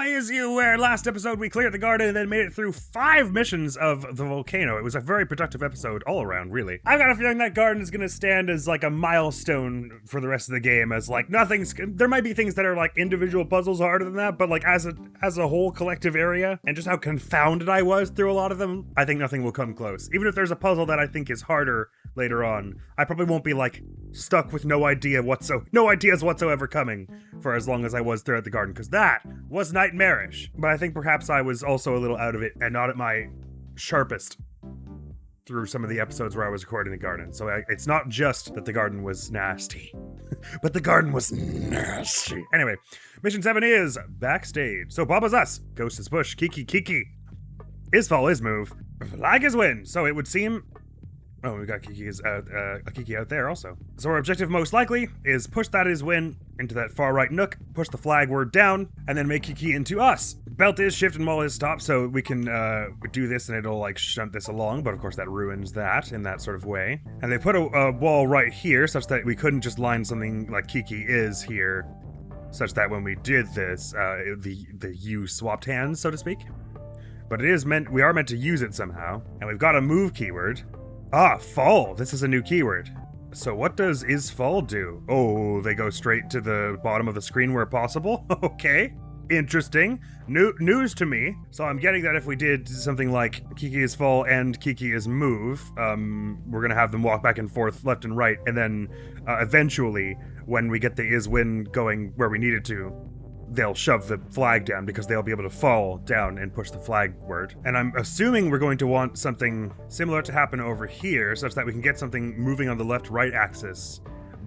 As you aware, last episode we cleared the garden and then made it through 5 missions of the volcano. It was a very productive episode all around, really. I've got a feeling that garden is going to stand as like a milestone for the rest of the game, as like there might be things that are like individual puzzles harder than that, but like as a whole collective area, and just how confounded I was through a lot of them, I think nothing will come close. Even if there's a puzzle that I think is harder later on, I probably won't be like stuck with no ideas whatsoever coming for as long as I was throughout the garden, because that was nightmarish. But I think perhaps I was also a little out of it and not at my sharpest through some of the episodes where I was recording the garden. So it's not just that the garden was nasty, but the garden was nasty. Anyway, mission 7 is backstage. So Baba's us, Ghost is push, Kiki. Isfall is move, Flag is win. So it would seem... Oh, we got Kiki out there also. So our objective most likely is push that is win into that far right nook, push the flag word down, and then make Kiki into us. Belt is shift and wall is stop, so we can do this and it'll like shunt this along, but of course that ruins that in that sort of way. And they put a wall right here such that we couldn't just line something like Kiki is here, such that when we did this, the U swapped hands, so to speak. But we are meant to use it somehow, and we've got a move keyword. Fall. This is a new keyword. So what does is fall do? Oh, they go straight to the bottom of the screen where possible? Okay. Interesting. News to me. So I'm getting that if we did something like Kiki is fall and Kiki is move, we're gonna have them walk back and forth left and right, and then eventually, when we get the is win going where we need it to, they'll shove the flag down because they'll be able to fall down and push the flag word. And I'm assuming we're going to want something similar to happen over here, such that we can get something moving on the left-right axis,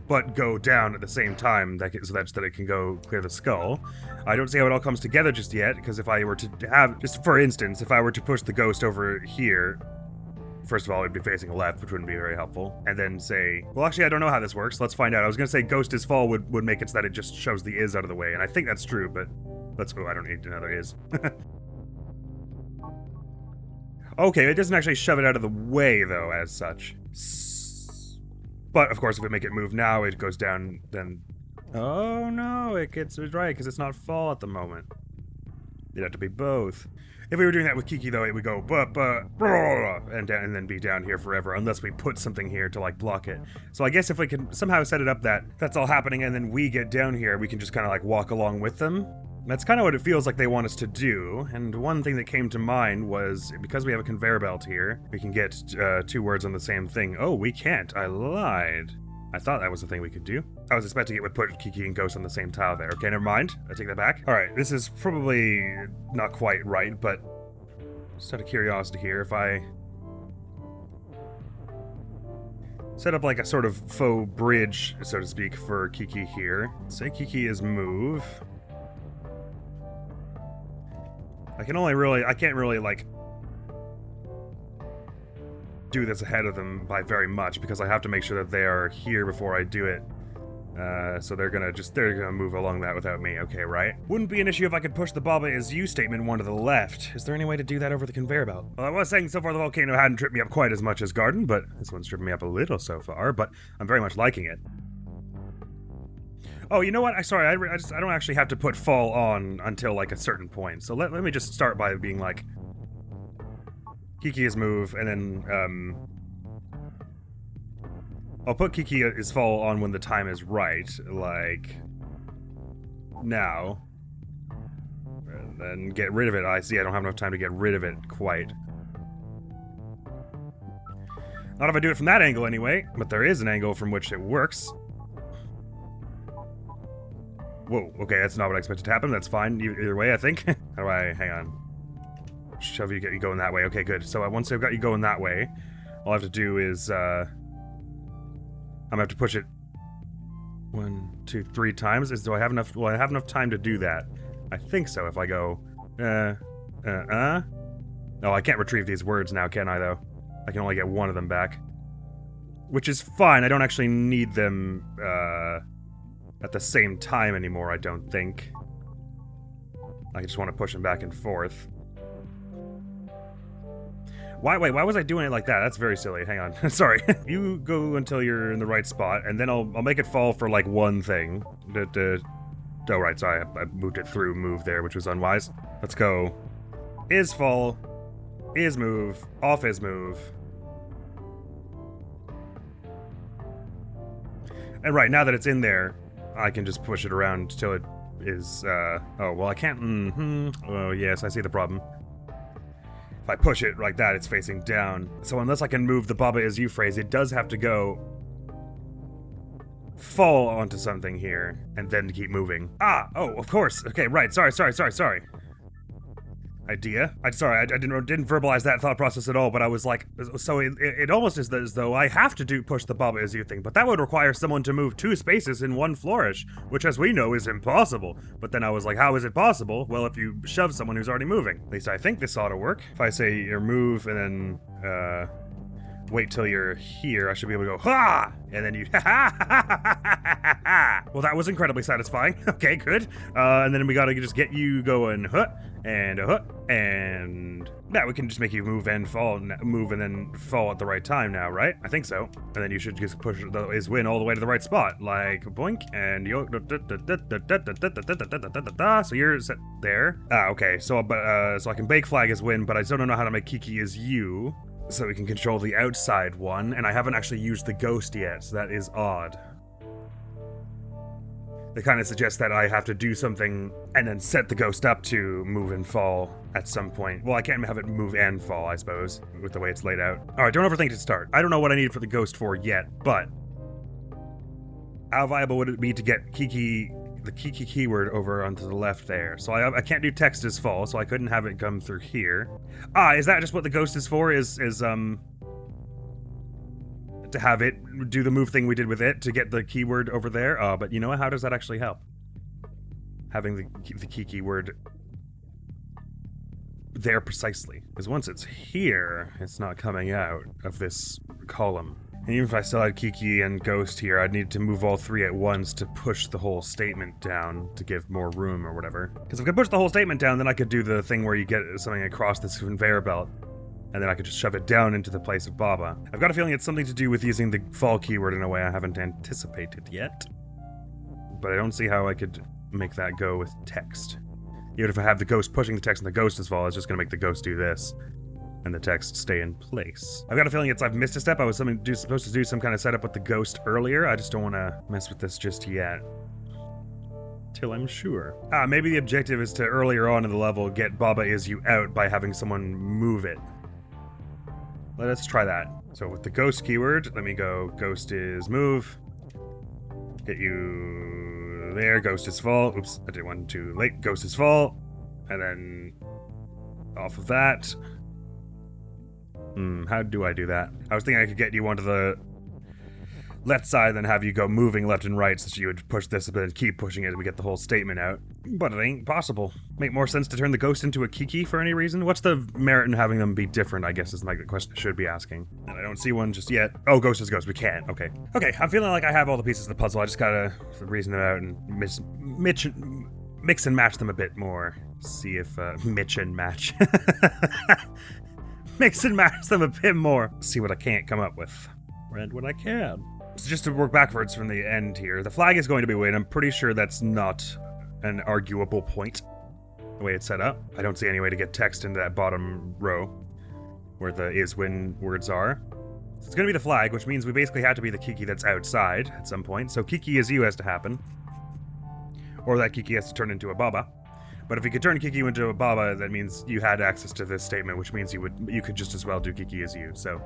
but go down at the same time, so that it can go clear the skull. I don't see how it all comes together just yet, because if I were to have, just for instance, if I were to push the ghost over here, first of all, it'd be facing left, which wouldn't be very helpful. And then say, well, actually, I don't know how this works. Let's find out. I was going to say ghost is fall would make it so that it just shows the is out of the way. And I think that's true, but let's go. I don't need another is. Okay, it doesn't actually shove it out of the way, though, as such. But, of course, if we make it move now, it goes down, then... Oh, no, it gets it right, because it's not fall at the moment. It'd have to be both. If we were doing that with Kiki, though, it would go and then be down here forever, unless we put something here to like block it. So I guess if we can somehow set it up that that's all happening, and then we get down here, we can just kind of like walk along with them. That's kind of what it feels like they want us to do. And one thing that came to mind was, because we have a conveyor belt here, we can get 2 words on the same thing. Oh, we can't. I lied. I thought that was the thing we could do. I was expecting it would put Kiki and Ghost on the same tile there. Okay, never mind. I take that back. All right, this is probably not quite right, but just out of curiosity here, if I set up like a sort of faux bridge, so to speak, for Kiki here. Say Kiki is move. I can't really like do this ahead of them by very much, because I have to make sure that they are here before I do it. So they're gonna move along that without me, okay, right? Wouldn't be an issue if I could push the Baba is you statement one to the left. Is there any way to do that over the conveyor belt? Well, I was saying so far the volcano hadn't tripped me up quite as much as Garden, but this one's tripping me up a little so far, but I'm very much liking it. Oh, you know what? I don't actually have to put fall on until like a certain point. So let me just start by being like, Kiki is move, and then, I'll put Kiki is fall on when the time is right, like now, and then get rid of it. I see I don't have enough time to get rid of it quite. Not if I do it from that angle anyway, but there is an angle from which it works. Whoa, okay, that's not what I expected to happen. That's fine, either way, I think. How do I, hang on. Shove you, get you going that way. Okay, good. So once I've got you going that way, all I have to do is, I'm gonna have to push it 1, 2, 3 times. Do I have enough? Will I have enough time to do that? I think so. If I go, No, I can't retrieve these words now, can I, though? I can only get one of them back. Which is fine. I don't actually need them, at the same time anymore, I don't think. I just want to push them back and forth. Why was I doing it like that? That's very silly. Hang on. Sorry. You go until you're in the right spot, and then I'll make it fall for like one thing. Oh, right, sorry, I moved it through move there, which was unwise. Let's go. Is fall. Is move. Off is move. And right, now that it's in there, I can just push it around till it is, oh, well, I can't, oh, yes, I see the problem. If I push it like that, it's facing down. So unless I can move the Baba Is You phrase, it does have to go fall onto something here, and then keep moving. Ah, oh, of course. Okay, right, sorry. Idea. I didn't verbalize that thought process at all, but I was like, so it almost is as though I have to push the Baba Is You thing, but that would require someone to move 2 spaces in 1 flourish, which as we know is impossible. But then I was like, how is it possible? Well, if you shove someone who's already moving. At least I think this ought to work. If I say your move and then, wait till you're here, I should be able to go, ha! And then you, ha ha ha ha ha ha! Well, that was incredibly satisfying. Okay, good. And then we gotta just get you going, huh, and yeah, we can just make you move and fall, move and then fall at the right time now, right? I think so. And then you should just push the is win all the way to the right spot, like boink, and you, so you're set there. Ah, okay. So, so I can bake flag as win, but I still don't know how to make Kiki as you. So we can control the outside one, and I haven't actually used the ghost yet, so that is odd. It kind of suggests that I have to do something and then set the ghost up to move and fall at some point. Well, I can't have it move and fall, I suppose, with the way it's laid out. Alright, don't overthink to start. I don't know what I need for the ghost for yet, but how viable would it be to get the Kiki keyword over onto the left there? So I can't do text as fall, so I couldn't have it come through here. Ah, is that just what the ghost is for? Is to have it do the move thing we did with it to get the keyword over there? But you know what? How does that actually help? Having the key keyword there precisely. Because once it's here, it's not coming out of this column. And even if I still had Kiki and Ghost here, I'd need to move all 3 at once to push the whole statement down to give more room or whatever. Because if I could push the whole statement down, then I could do the thing where you get something across this conveyor belt, and then I could just shove it down into the place of Baba. I've got a feeling it's something to do with using the fall keyword in a way I haven't anticipated yet. But I don't see how I could make that go with text. Even if I have the ghost pushing the text and the ghost is fall, it's just gonna make the ghost do this. And the text stay in place. I've got a feeling I've missed a step. I was supposed to do some kind of setup with the ghost earlier. I just don't want to mess with this just yet. Till I'm sure. Maybe the objective is to earlier on in the level get Baba Is You out by having someone move it. Let us try that. So with the ghost keyword, let me go ghost is move. Get you there, ghost is fall. Oops, I did one too late. Ghost is fall. And then off of that. How do I do that? I was thinking I could get you onto the left side and then have you go moving left and right so that you would push this but then keep pushing it and we get the whole statement out. But it ain't possible. Make more sense to turn the ghost into a Kiki for any reason? What's the merit in having them be different, I guess, is the question I should be asking. And I don't see one just yet. Oh, ghost is ghost. We can't. Okay. Okay, I'm feeling like I have all the pieces of the puzzle. I just gotta reason them out and mix and match them a bit more. See if, mix and match. Mix and match them a bit more. See what I can't come up with. And what I can. So just to work backwards from the end here, the flag is going to be win. I'm pretty sure that's not an arguable point, the way it's set up. I don't see any way to get text into that bottom row where the is win words are. So it's going to be the flag, which means we basically have to be the Kiki that's outside at some point. So Kiki is you has to happen. Or that Kiki has to turn into a Baba. But if you could turn Kiki into a Baba, that means you had access to this statement, which means you could just as well do Kiki as you. So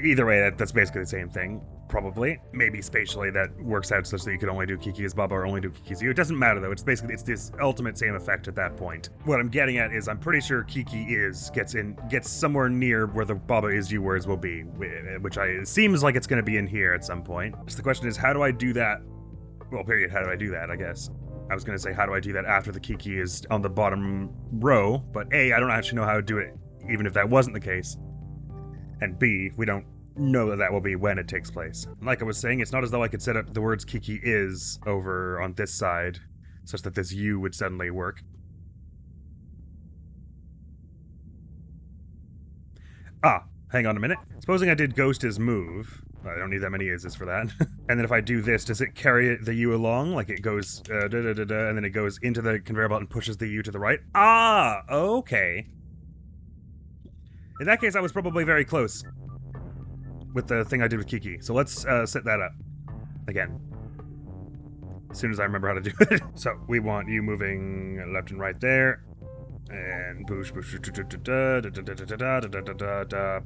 either way, that's basically the same thing, probably. Maybe spatially that works out such that you could only do Kiki as Baba or only do Kiki as you. It doesn't matter though. It's this ultimate same effect at that point. What I'm getting at is I'm pretty sure Kiki is gets somewhere near where the Baba is you words will be, which seems like it's going to be in here at some point. So the question is, how do I do that? Well, period. How do I do that? I guess. I was going to say, how do I do that after the Kiki is on the bottom row? But A, I don't actually know how to do it, even if that wasn't the case. And B, we don't know that will be when it takes place. And like I was saying, it's not as though I could set up the words Kiki is over on this side, such that this U would suddenly work. Hang on a minute. Supposing I did ghost is move. I don't need that many ises for that. And then if I do this, does it carry the U along? Like it goes and then it goes into the conveyor belt and pushes the U to the right? Ah, okay. In that case, I was probably very close with the thing I did with Kiki. So let's set that up again. As soon as I remember how to do it. So we want you moving left and right there. And boosh, boosh,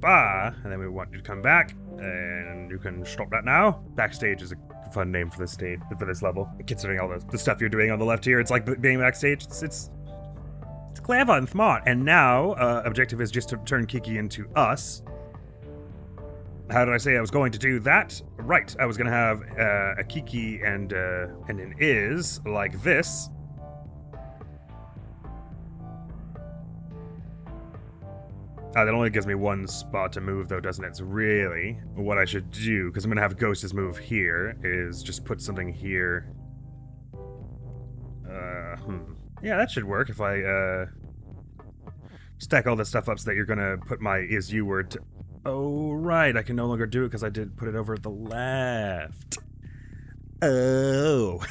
ba. And then we want you to come back. And you can stop that now. Backstage is a fun name for this stage, for this level. Considering all the stuff you're doing on the left here, it's like being backstage. It's clever and smart. And now, objective is just to turn Kiki into us. How did I say I was going to do that? Right, I was going to have a Kiki and an is like this. That only gives me one spot to move, though, doesn't it? It's really what I should do, because I'm going to have Ghost's move here, is just put something here. Yeah, that should work if I stack all this stuff up so that you're going to put my is you word to... Oh, right, I can no longer do it because I did put it over the left. Oh.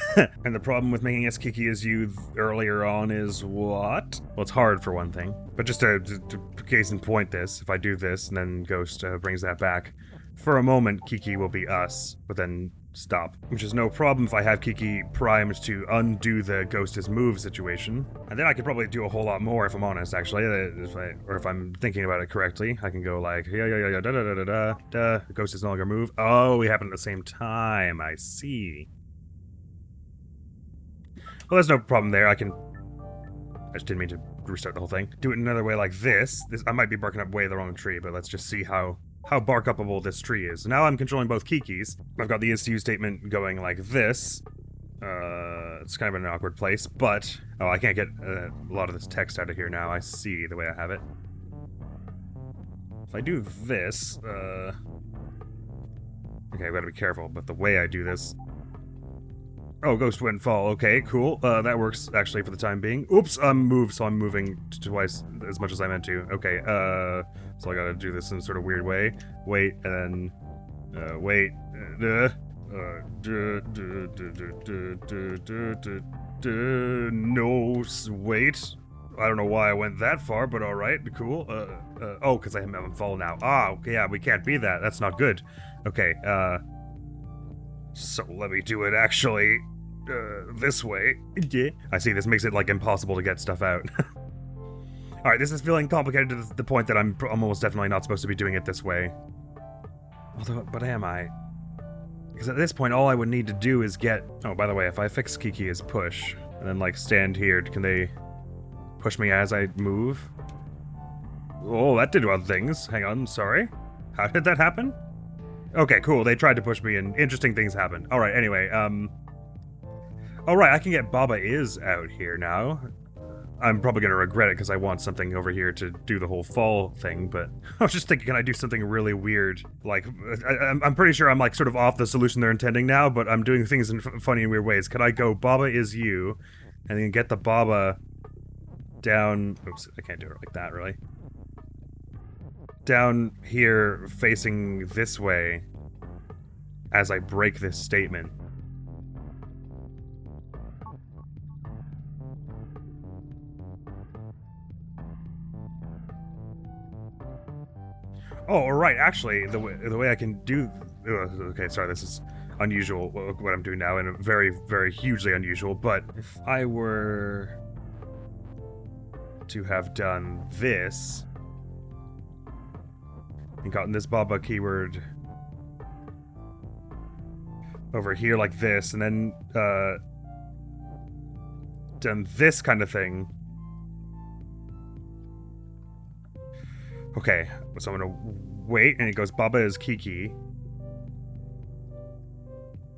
And the problem with making S Kiki as you earlier on is what? Well, it's hard for one thing. But just to case in point this, if I do this and then Ghost brings that back, for a moment Kiki will be us, but then stop. Which is no problem if I have Kiki primed to undo the Ghost's move situation. And then I could probably do a whole lot more if I'm honest, actually. If I'm thinking about it correctly, I can go like, da. The Ghost is no longer move. Oh, we happen at the same time. I see. Well, there's no problem there. I just didn't mean to restart the whole thing. Do it another way like this. I might be barking up way the wrong tree, but let's just see how bark upable this tree is. Now I'm controlling both Kikis. I've got the is-to-use statement going like this. It's kind of in an awkward place, but... Oh, I can't get a lot of this text out of here now. I see the way I have it. If I do this, okay, I've got to be careful, but the way I do this... Oh, Ghost went fall. Okay, cool. That works, actually, for the time being. Oops, I'm moved, so I'm moving twice as much as I meant to. Okay, so I gotta do this in a sort of weird way. Wait, and then... wait. No, wait. I don't know why I went that far, but alright, cool. Oh, because I'm fall now. Ah, okay, yeah, we can't be that. That's not good. Okay, so let me do it actually, this way. Yeah. I see, this makes it, like, impossible to get stuff out. Alright, this is feeling complicated to the point that I'm almost definitely not supposed to be doing it this way. Although, but am I? Because at this point, all I would need to do is get... Oh, by the way, if I fix Kiki as push, and then, like, stand here, can they push me as I move? Oh, that did odd things. Hang on, sorry. How did that happen? Okay, cool, they tried to push me and interesting things happened. Alright, anyway, Alright, I can get Baba Is out here now. I'm probably gonna regret it because I want something over here to do the whole fall thing, but I was just thinking, can I do something really weird? Like, I'm pretty sure I'm like sort of off the solution they're intending now, but I'm doing things in funny and weird ways. Could I go Baba Is You, and then get the Baba down... Oops, I can't do it like that, really. Down here, facing this way, as I break this statement. Oh, right, actually, the way I can do... Okay, sorry, this is unusual, what I'm doing now, and very, very hugely unusual, but if I were to have done this, and gotten this Baba keyword over here like this, and then, done this kind of thing. Okay, so I'm gonna wait, and it goes Baba Is Kiki.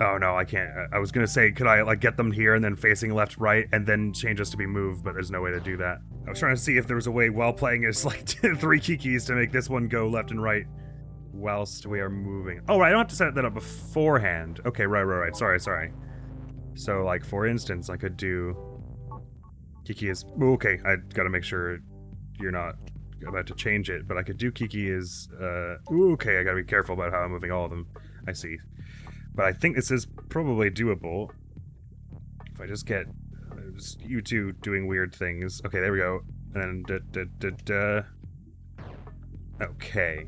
Oh no, I can't. I was gonna say, could I like get them here and then facing left, right, and then change this to be moved, but there's no way to do that. I was trying to see if there was a way while playing as like 3 Kikis to make this one go left and right whilst we are moving. Oh, right, I don't have to set that up beforehand. Okay, right. Sorry. So, like, for instance, I could do Kiki is... Okay, I gotta make sure you're not about to change it, but I could do Kiki is... Okay, I gotta be careful about how I'm moving all of them. I see. But I think this is probably doable. If I just get just you two doing weird things. Okay, there we go. And then okay.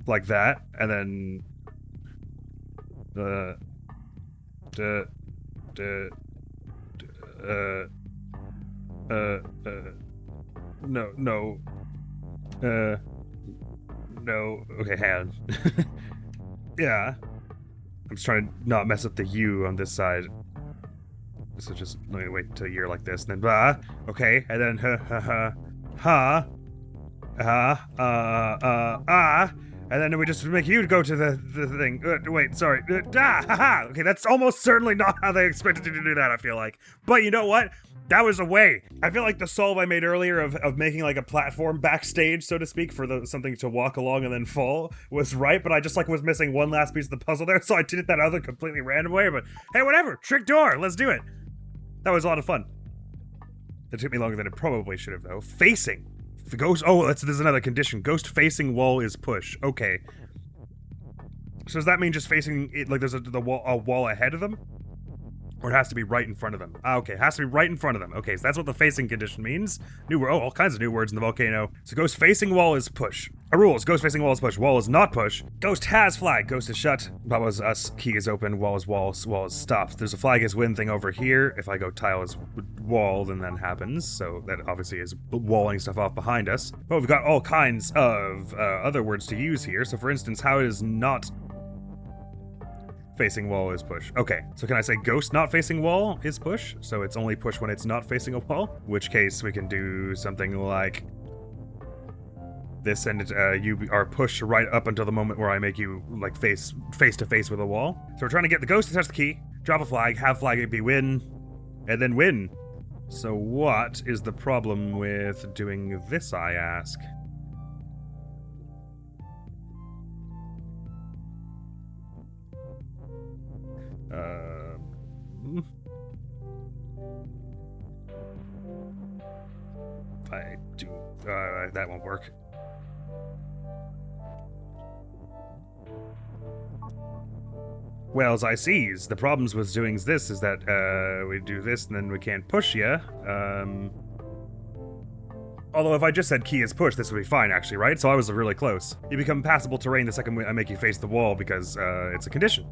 Like that. And then no. No. Okay, hand. Yeah. I'm just trying to not mess up the U on this side. So just let me wait till you're like this, and then blah. Okay, and then and then we just make you go to the thing. Wait, sorry. Okay, that's almost certainly not how they expected you to do that, I feel like. But you know what? That was a way. I feel like the solve I made earlier of making like a platform backstage, so to speak, for something to walk along and then fall was right, but I just like was missing one last piece of the puzzle there, so I did it that other completely random way, but hey, whatever. Trick door. Let's do it. That was a lot of fun. It took me longer than it probably should have, though. Facing. The ghost. Oh, there's another condition. Ghost facing wall is push. Okay. So does that mean just facing it like there's a wall ahead of them? Or it has to be right in front of them. Okay, it has to be right in front of them. Okay, so that's what the facing condition means. All kinds of new words in the volcano. So ghost facing wall is push. Rules, ghost facing wall is push. Wall is not push. Ghost has flag. Ghost is shut. Baba's us. Key is open. Wall is wall. Wall is stopped. There's a flag is win thing over here. If I go tile is wall, then that happens. So that obviously is walling stuff off behind us. But we've got all kinds of other words to use here. So for instance, how it is not facing wall is push. Okay, so can I say ghost not facing wall is push? So it's only push when it's not facing a wall? Which case we can do something like this, and you are pushed right up until the moment where I make you like face to face with a wall. So we're trying to get the ghost to touch the key, drop a flag, have flag be win, and then win. So what is the problem with doing this, I ask? I do, that won't work. Well, as I sees, the problems with doing this is that, we do this and then we can't push ya. Although if I just said key is push, this would be fine actually, right? So I was really close. You become passable terrain the second I make you face the wall because, it's a condition.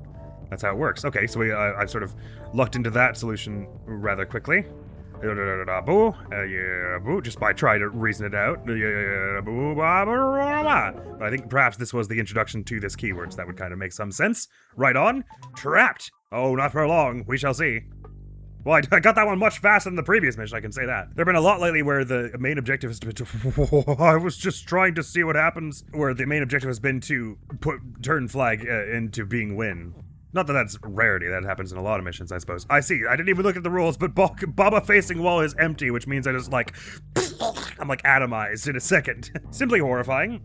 That's how it works. Okay, so I sort of lucked into that solution rather quickly. Just by trying to reason it out. But I think perhaps this was the introduction to this keyword, so that would kind of make some sense. Right on. Trapped. Oh, not for long. We shall see. Well, I got that one much faster than the previous mission, I can say that. There have been a lot lately where the main objective has been to... I was just trying to see what happens. Where the main objective has been to turn flag into being win. Not that that's rarity, that happens in a lot of missions, I suppose. I see, I didn't even look at the rules, but Baba facing wall is empty, which means I just like... I'm like atomized in a second. Simply horrifying.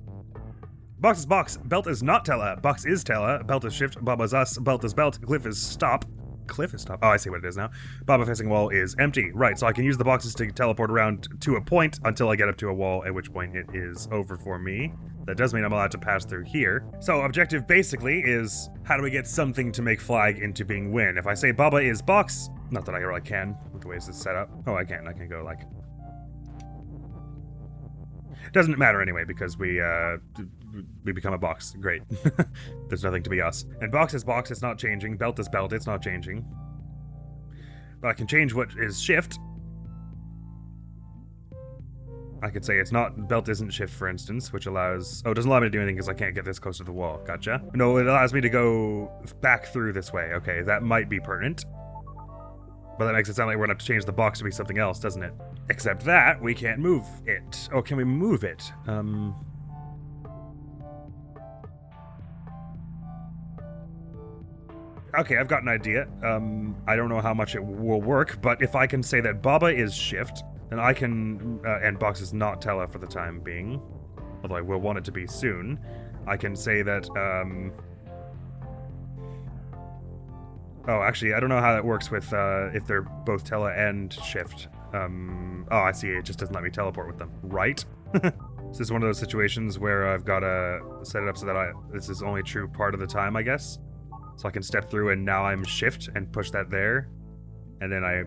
Box is box, belt is not tella, box is tella, belt is shift, Baba's us, belt is belt, cliff is stop. Cliff is stop. Oh, I see what it is now. Baba facing wall is empty. Right, so I can use the boxes to teleport around to a point until I get up to a wall, at which point it is over for me. That does mean I'm allowed to pass through here. So objective basically is, how do we get something to make flag into being win? If I say Baba is box, not that I really can, with the way this is set up. Oh, I can go like... Doesn't matter anyway, because we become a box. Great. There's nothing to be us. And box is box, it's not changing. Belt is belt, it's not changing. But I can change what is shift. I could say it's not, belt isn't shift, for instance, which allows... Oh, it doesn't allow me to do anything because I can't get this close to the wall. Gotcha. No, it allows me to go back through this way. Okay, that might be pertinent. But that makes it sound like we're gonna have to change the box to be something else, doesn't it? Except that, we can't move it. Oh, can we move it? Okay, I've got an idea. I don't know how much it will work, but if I can say that Baba is shift, then I can, and box is not tella for the time being, although I will want it to be soon. I can say that, oh, actually, I don't know how that works with, if they're both tella and shift. Oh, I see, it just doesn't let me teleport with them. Right? This is one of those situations where I've got to set it up so that this is only true part of the time, I guess. So I can step through and now I'm shift and push that there. And then I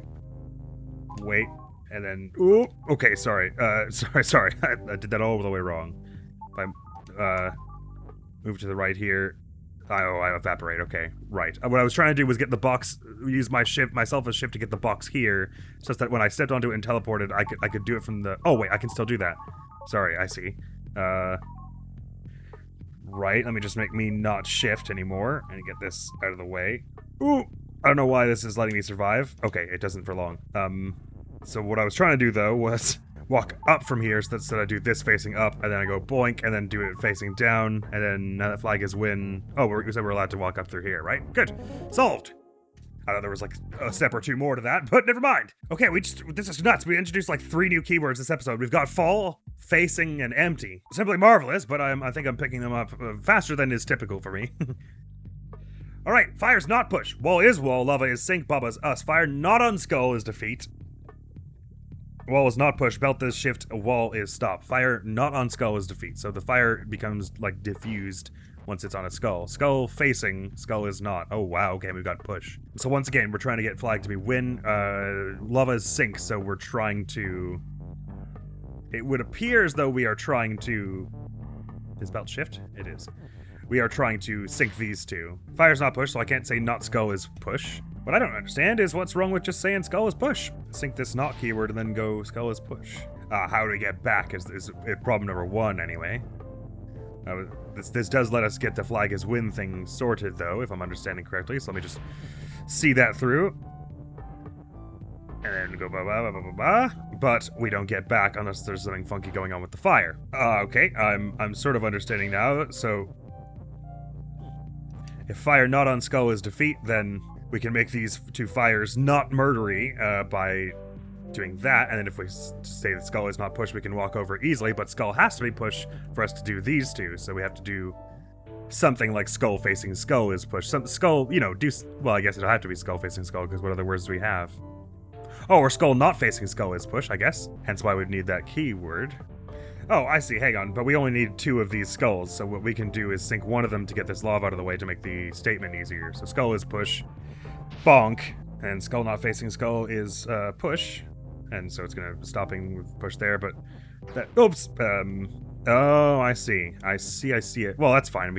wait and then, ooh, okay, sorry. Sorry. I did that all the way wrong. If I move to the right here, I evaporate, okay, right. What I was trying to do was get the box, use myself as shift to get the box here, such that when I stepped onto it and teleported, I could do it from the, oh wait, I can still do that. Sorry, I see. Right, let me just make me not shift anymore, and get this out of the way. Ooh, I don't know why this is letting me survive. Okay, it doesn't for long. So what I was trying to do, though, was walk up from here, so that I do this facing up, and then I go boink, and then do it facing down, and then now that flag is win. Oh, we said we're allowed to walk up through here, right? Good. Solved. I thought there was like a step or two more to that, but never mind. Okay, this is nuts. We introduced like 3 new keywords this episode. We've got fall, facing, and empty. Simply marvelous, but I think I'm picking them up faster than is typical for me. All right, fire's not push. Wall is wall, lava is sink, Baba's us. Fire not on skull is defeat. Wall is not push, belt is shift, wall is stop. Fire not on skull is defeat. So the fire becomes like diffused once it's on a skull. Skull facing, skull is not. Oh wow, okay, we've got push. So once again, we're trying to get flag to be win. Lava is sink, so we're trying to... It would appear as though we are trying to... Is belt shift? It is. We are trying to sink these two. Fire's not push, so I can't say not skull is push. What I don't understand is what's wrong with just saying skull is push. Sink this not keyword and then go skull is push. How do we get back is problem number 1 anyway. This does let us get the flag as win thing sorted though, if I'm understanding correctly. So let me just see that through. And then go ba. But we don't get back unless there's something funky going on with the fire. Okay, I'm sort of understanding now. So if fire not on skull is defeat, then we can make these 2 fires not murdery by doing that, and then if we say that skull is not push, we can walk over easily, but skull has to be push for us to do these 2, so we have to do something like skull facing skull is push. Some skull, well, I guess it'll have to be skull facing skull, because what other words do we have? Oh, or skull not facing skull is push, I guess. Hence why we'd need that keyword. Oh, I see, hang on, but we only need 2 of these skulls, so what we can do is sink one of them to get this lava out of the way to make the statement easier. So skull is push, bonk, and skull not facing skull is push, and so it's gonna stopping with push there, but that, oops, oh, I see it. Well, that's fine,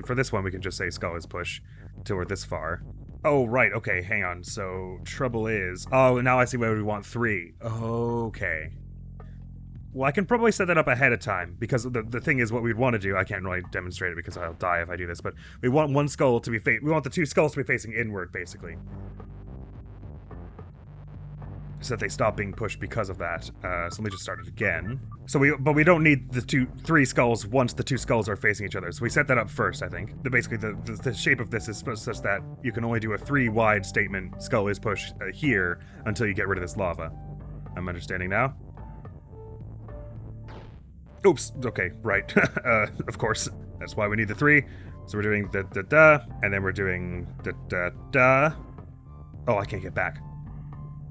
for this one we can just say skull is push till we're this far. Oh, right, okay, hang on, so trouble is, oh, now I see why we want 3. Okay. Well, I can probably set that up ahead of time, because the thing is what we'd want to do, I can't really demonstrate it because I'll die if I do this, but we want one skull to be we want the 2 skulls to be facing inward, basically. So that they stop being pushed because of that. So let me just start it again. But we don't need the 3 skulls once the 2 skulls are facing each other. So we set that up first, I think. Basically, the shape of this is such that you can only do a 3-wide statement, skull is push here, until you get rid of this lava. I'm understanding now. Oops, okay, right. Of course, that's why we need the 3. So we're doing da-da-da, and then we're doing da-da-da. Oh, I can't get back.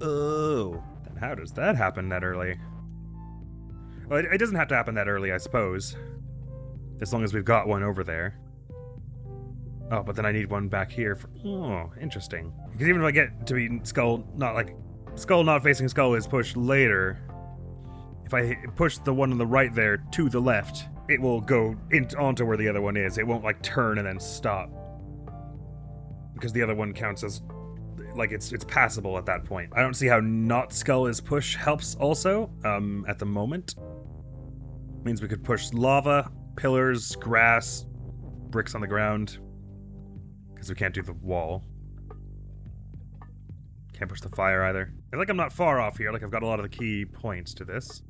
Oh, then how does that happen that early? Well, it doesn't have to happen that early, I suppose. As long as we've got one over there. Oh, but then I need one back here for... Oh, interesting. Because even if I get to be skull not facing skull is pushed later... If I push the one on the right there to the left, it will go onto where the other one is. It won't, like, turn and then stop. Because the other one counts as, like, it's passable at that point. I don't see how not skull is push helps also, at the moment. Means we could push lava, pillars, grass, bricks on the ground. Because we can't do the wall. Can't push the fire either. I feel like I'm not far off here, like I've got a lot of the key points to this.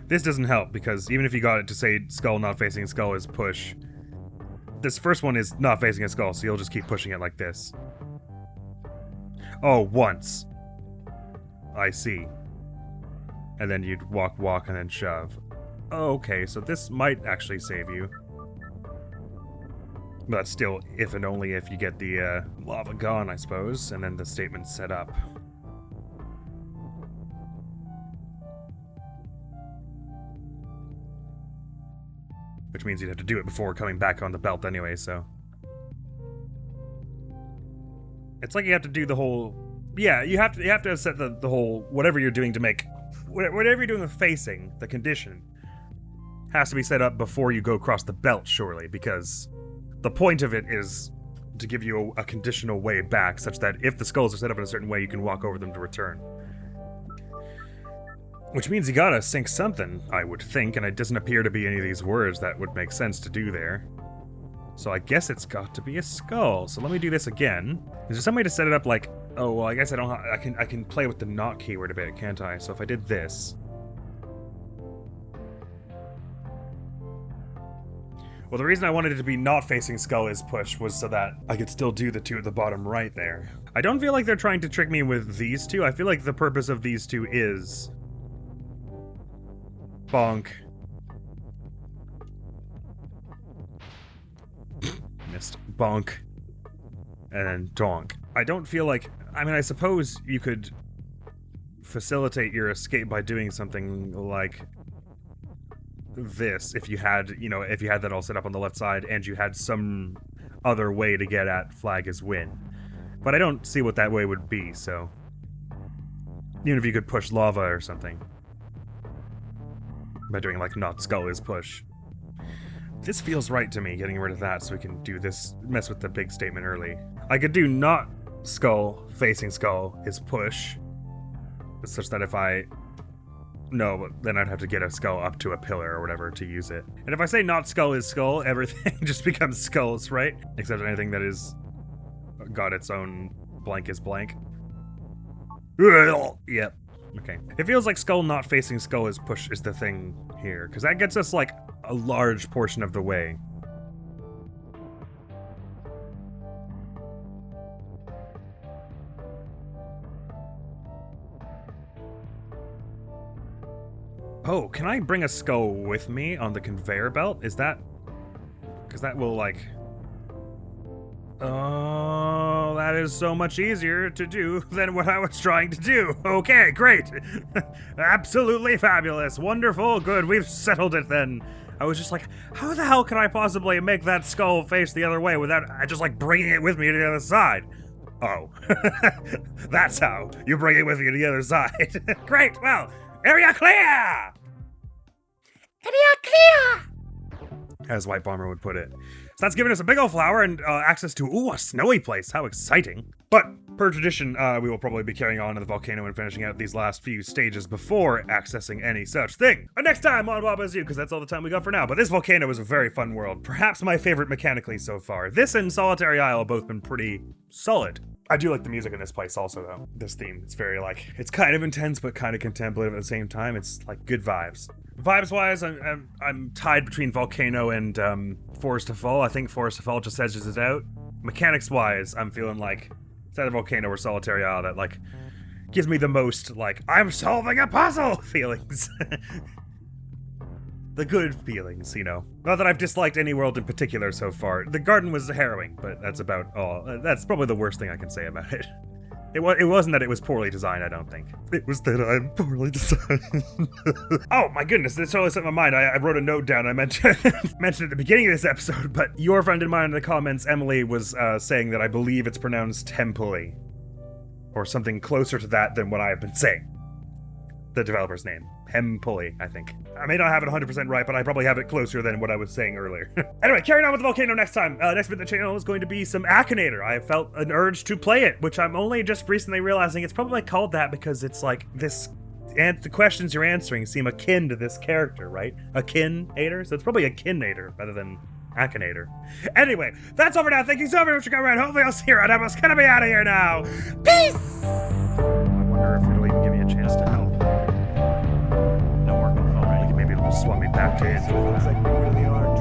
This doesn't help, because even if you got it to say skull not facing skull is push, this first one is not facing a skull, so you'll just keep pushing it like this. Oh, once. I see. And then you'd walk, and then shove. Oh, okay, so this might actually save you. But that's still if and only if you get the lava gone, I suppose, and then the statement's set up. Which means you'd have to do it before coming back on the belt anyway, so... It's like you have to do the whole... Yeah, you have to set the whole... Whatever you're doing to make... Whatever you're doing with facing, the condition, has to be set up before you go across the belt, surely, because the point of it is to give you a conditional way back, such that if the skulls are set up in a certain way, you can walk over them to return. Which means you gotta sink something, I would think, and it doesn't appear to be any of these words that would make sense to do there. So I guess it's got to be a skull. So let me do this again. Is there some way to set it up like... Oh, well, I guess I don't... I can play with the not keyword a bit, can't I? So if I did this... Well, the reason I wanted it to be not facing skull is push was so that I could still do the two at the bottom right there. I don't feel like they're trying to trick me with these two. I feel like the purpose of these two is... Bonk. Missed. Bonk. And then donk. I don't feel like... I mean, I suppose you could facilitate your escape by doing something like this if you had, you know, if you had that all set up on the left side and you had some other way to get at flag is win. But I don't see what that way would be, so... Even if you could push lava or something. By doing, like, not skull is push. This feels right to me, getting rid of that so we can do this, mess with the big statement early. I could do not skull, facing skull is push. Such that if I... No, but then I'd have to get a skull up to a pillar or whatever to use it. And if I say not skull is skull, everything just becomes skulls, right? Except anything that is... got its own blank is blank. Yep. Okay. It feels like skull not facing skull is push is the thing here, because that gets us, like, a large portion of the way. Oh, can I bring a skull with me on the conveyor belt? Is that... Because that will, like... Oh, that is so much easier to do than what I was trying to do. Okay, great. Absolutely fabulous. Wonderful. Good. We've settled it then. I was just like, how the hell can I possibly make that skull face the other way without just, like, bringing it with me to the other side? Oh. That's how. You bring it with you to the other side. Great. Well, area clear! Area clear! As White Bomber would put it. So that's giving us a big old flower and access to, ooh, a snowy place. How exciting. But, per tradition, we will probably be carrying on to the volcano and finishing out these last few stages before accessing any such thing. But next time on Bob As You, because that's all the time we got for now. But this volcano is a very fun world. Perhaps my favorite mechanically so far. This and Solitary Isle have both been pretty solid. I do like the music in this place also, though. This theme, it's very, like, it's kind of intense, but kind of contemplative at the same time. It's, like, good vibes. Vibes-wise, I'm tied between Volcano and Forest to Fall. I think Forest to Fall just edges it out. Mechanics-wise, I'm feeling like it's either Volcano or Solitary Isle that, like, gives me the most, like, I'm solving a puzzle feelings. The good feelings, you know. Not that I've disliked any world in particular so far. The garden was harrowing, but that's about all. That's probably the worst thing I can say about it. It wasn't that it was poorly designed, I don't think. It was that I'm poorly designed. Oh my goodness, this totally slipped my mind. I wrote a note down I meant to mention at the beginning of this episode, but your friend and mine in the comments, Emily, was saying that I believe it's pronounced Hempuli. Or something closer to that than what I have been saying. The developer's name. Hempuli, I think. I may not have it 100% right, but I probably have it closer than what I was saying earlier. Anyway, carrying on with the volcano next time. Next bit of the channel is going to be some Akinator. I felt an urge to play it, which I'm only just recently realizing it's probably called that because it's like this, and the questions you're answering seem akin to this character, right? Akinator? So it's probably Akinator rather than Akinator. Anyway, that's all for now. Thank you so very much for coming around. Hopefully I'll see you around. I'm just gonna be out of here now. Peace! I wonder if it'll even give me a chance to help. Maybe it'll just swap me back to it. Looks like we really are